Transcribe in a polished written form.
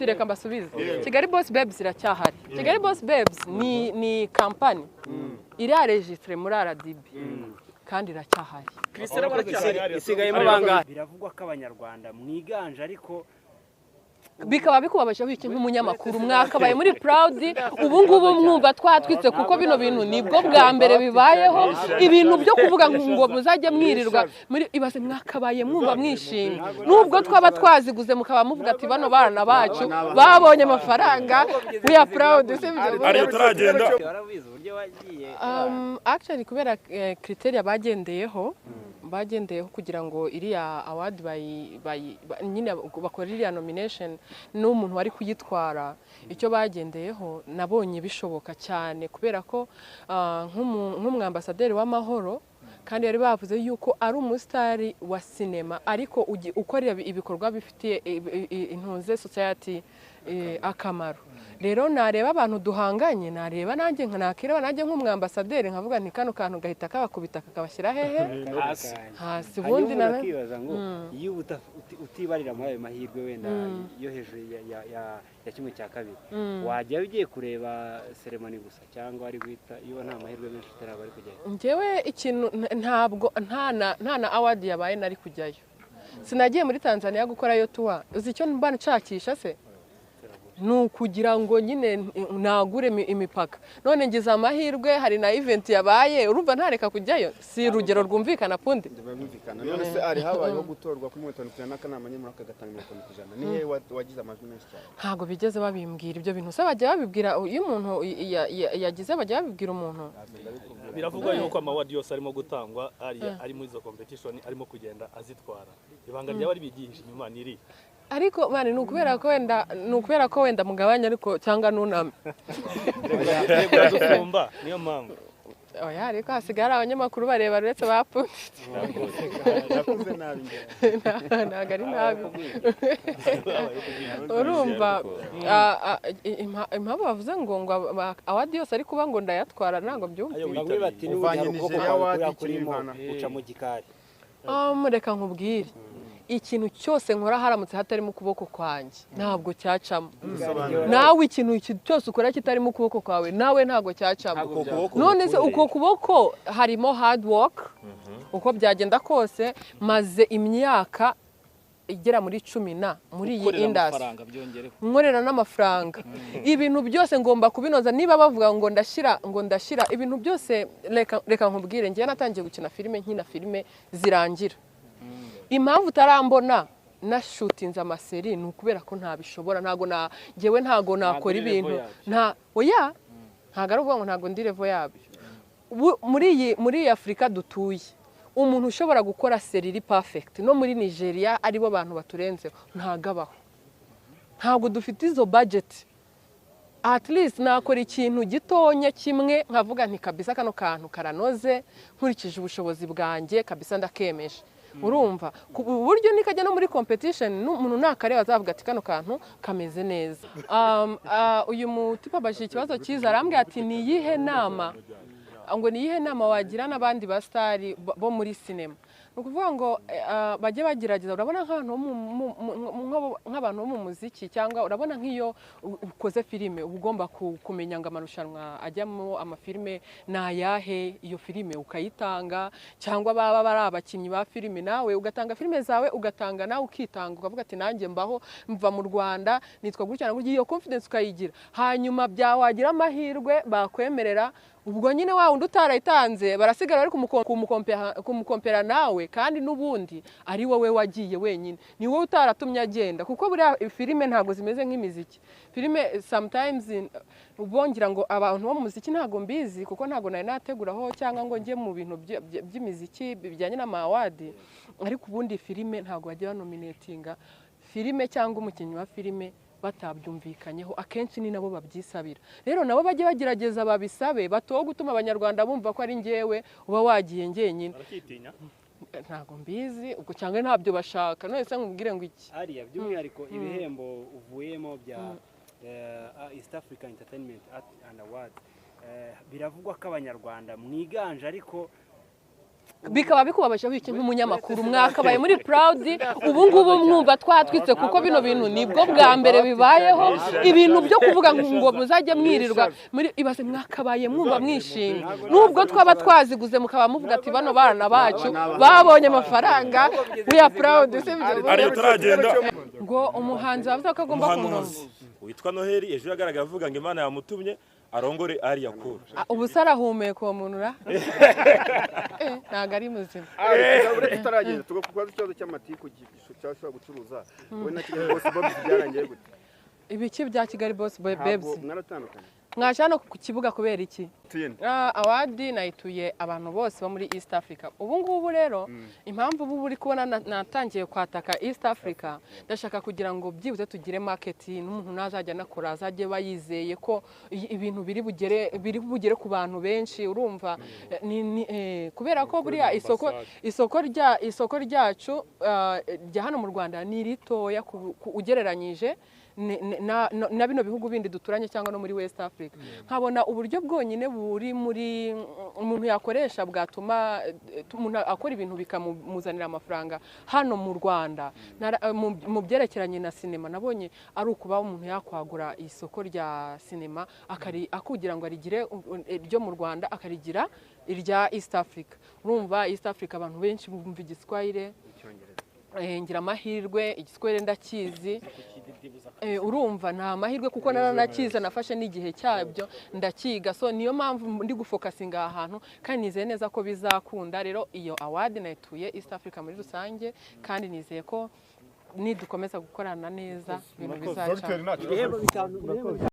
Reka mbasubize Kigali Boss Babes iracyahari. Kigali Boss Babes ni company iri registre muri RDB kandi iracyahari. Christelle baracyahari isigayemo bangahe biravugwa ko abanyarwanda mwiganje ariko bikaba bikubabaje wiki nk'umunyamakuru mwakabaye muri proud ubu ngubu mwumva twatwitse kuko bino bintu nibwo bwa mbere bibayeho ibintu byo kuvuga ngo muzajye mwirirwa muri ibase mwakabaye mwumva mwishimye nubwo twaba twaziguze mukaba muvuga ati bano bana bacu babonye amafaranga we are proud ari turagenda warabize uburyo wagiye actually kubera criteria bagendeyeho kugira ngo iriya award nyine bakora iriya nomination n'umuntu wari kuyitwara icyo bagendeyeho nabonye bishoboka cyane kubera ko nk'umwambasaderi w'amahoro kandi yari bavuze yuko ari umusitari wa sinema ariko ukorera ibikorwa bifitiye intunze society akamaro rero nareba abantu duhanganye nareba nanjye nakireba nanjye nk'umwambasaderi nkavuga nti kano kantu gahita kabakubita kakabashyira hehe hasi ubundi nakibaza ngo iyo utibarira muri ayo mahirwe wenda yo hejuru ya kimwe cya kabiri wajya ugiye kureba ceremony gusa cyangwa ari guhita iyo nta mahirwe menshi utaraba ari kujyayo njyewe ikintu ntabwo nta na award yabaye nari kujyayo sinagiye muri Tanzania gukorayo tour uzi icyo mba nshakisha se nukugira ngo nyine nagure imipaka none ngize amahirwe hari na event yabaye urumva ntareka kujyayo si rugero rwumvikana pundi none se ari habayeho gutorwa ku mwetano n'akanama nyine muri aka gatanga 50% nihe wagize amajwi menshi cyane ntago bigeze babimbwira ibyo bintu se bajya babibwira iyo umuntu yagize bajya babibwira umuntu biravugwa yuko amawadi yose arimo gutangwa ari muri zo competition arimo kugenda azitwara ibanga ryaba ribigisha inyuma niri ariko bane nukubera ko wenda mugabanya ariko cyangwa nuname yego dusumba niyo mpamvu oya ariko hasigara abanyamakuru bareba uretse bapfunditse nakuze nabi nagari nabi urumva impamvu bavuze ngo awadi yose ari kuba ngo ndayatwara ntago byumvise bamwe bati n'ubuvanye Nigeria wakurimo uca mu gikari reka nkubwire ikintu cyose nkora haramutse hatarimo ukuboko kwanjye ntabwo cyacamo nawe ikintu cyose ukora kitarimo ukuboko kwawe nawe ntabwo cyacamo none se uko kuboko harimo hard work uko byagenda kose maze imyaka igera muri 10 muri iyi industry nkorera n'amafaranga ibintu byose ngomba kubinoza niba bavuga ngo ndashyira ibintu byose reka nkubwire ngiye natangiye gukina filime zirangira impamvu utarambona na shootinze amaseri ni ukubera ko ntabishobora ngewe ntago nakora ibintu ntago ari uvuga ngo ntago ndi level yabyo muri Afrika dutuye umuntu ushobora gukora seri perfect no muri Nigeria aribo bantu baturenzeho ntagabaho ntago dufite izo budget at least nakora ikintu gitonye kimwe nkavuga nti kabisa kano kantu karanoze nkurikije ubushobozi bwanjye kabisa ndakemeje urumva buryo nikajya no muri competition n'umuntu nakareba azavuga ati kano kantu kameze neza uyu mutipa baje ikibazo cyiza arambye ati ni yihe nama wagira n'abandi bastari bo muri cinema nukuvuga ngo bajye bagerageza urabona nk'abantu bo mu muziki cyangwa urabona nk'iyo ukoze filime ugomba kumenya ngo amarushanwa ajyamo amafilime nayahe iyo filime ukayitanga cyangwa baba bari abakinnyi ba filime nawe ugatanga filime zawe ugatanga nawe ukitanga ukavuga ati nanjye mva mu Rwanda nitwa gutya na gutya iyo confidence ukayigira hanyuma byawagira amahirwe bakwemerera ubwo nyine wa undi utarayitanze barasigara bari kumukompera nawe kandi n'ubundi ari wowe wagiye wenyine ni wowe utaratumye agenda kuko buriya filime ntago zimeze nk'imiziki filime sometimes ubongira ngo abantu bo mu muziki ntago mbizi kuko ntago nari nateguraho cyangwa ngo njye mu bintu by'imiziki bijyanye n'amawadi ariko ubundi filime ntago bajya banominatinga filime cyangwa umukinnyi wa filime batabyumvikanyeho akenshi ni nabo babyisabira rero nabo bajye bagerageza babisabe batowe gutuma abanyarwanda bumva ko ari ngewe uba wagiye ngenyine ntago mbizi ubwo cyangwa ntabyo bashaka none se nkubwire ngo iki ariya by'umwihariko ibihembo uvuyemo bya East Africa Entertainment and Awards biravugwa ko abanyarwanda mwiganje ariko bikaba bikubabaje wiki nk'umunyamakuru mwakabaye muri proud ubu ngubu mwumva twatwitse kuko bino bintu nibwo bwa mbere bibayeho ibintu byo kuvuga ngo muzajye mwirirwa muri ibase mwakabaye mwumva mwishimye nubwo twaba twaziguze mukaba muvuga ati bano bana bacu babonye amafaranga we are proud ariyo turagenda ngo umuhanzi wavuze ko agomba kumurongo witwa Noheli ejo yagaragaye avuga ngo Imana yamutumye arongore ari yakuru ubu sarahumeka uwo muntu ra ntago ari muzima uretse tutaragenda tugakubaza ikibazo cy'amatiku cyashobora gucuruza wowe na Kigali Boss Babs byarangiye gute ibiki bya Kigali Boss Babs mwaratandukanye mwaje hano ku kibuga kubera iki tuyende award nayituye abantu bose bo muri East Africa ubu ngubu rero impamvu ubu buri kubona natangiye kwataka East Africa ndashaka kugira ngo byibuze tugire market n'umuntu nazajya nakora azajye bayizeye ko ibintu biri bugere ku bantu benshi urumva kubera ko buriya isoko ryacu rya hano mu Rwanda ni ritoya ugereranyije na bino bihugu bindi duturanye cyangwa no muri West Africa nkabona uburyo bwonyine buri muri umuntu yakoresha bwatuma umuntu akora ibintu bikamuzanira amafaranga hano mu Rwanda mu byerekeranye na sinema nabonye ari ukuba umuntu yakwagura isoko rya sinema akugira ngo arigire ryo mu Rwanda akarigira irya East Africa urumva East Africa abantu benshi bumva igiswahili ngira amahirwe igiswahili ndakizi urumva nta mahirwe kuko naranakiza nafashe n'igihe cyabyo ndakiga so niyo mpamvu ndi gufokasinga ahantu kandi nizeye neza ko bizakunda rero iyo award nayituye East Africa muri rusange kandi nizeye ko nidukomeza gukorana neza ibintu bizaca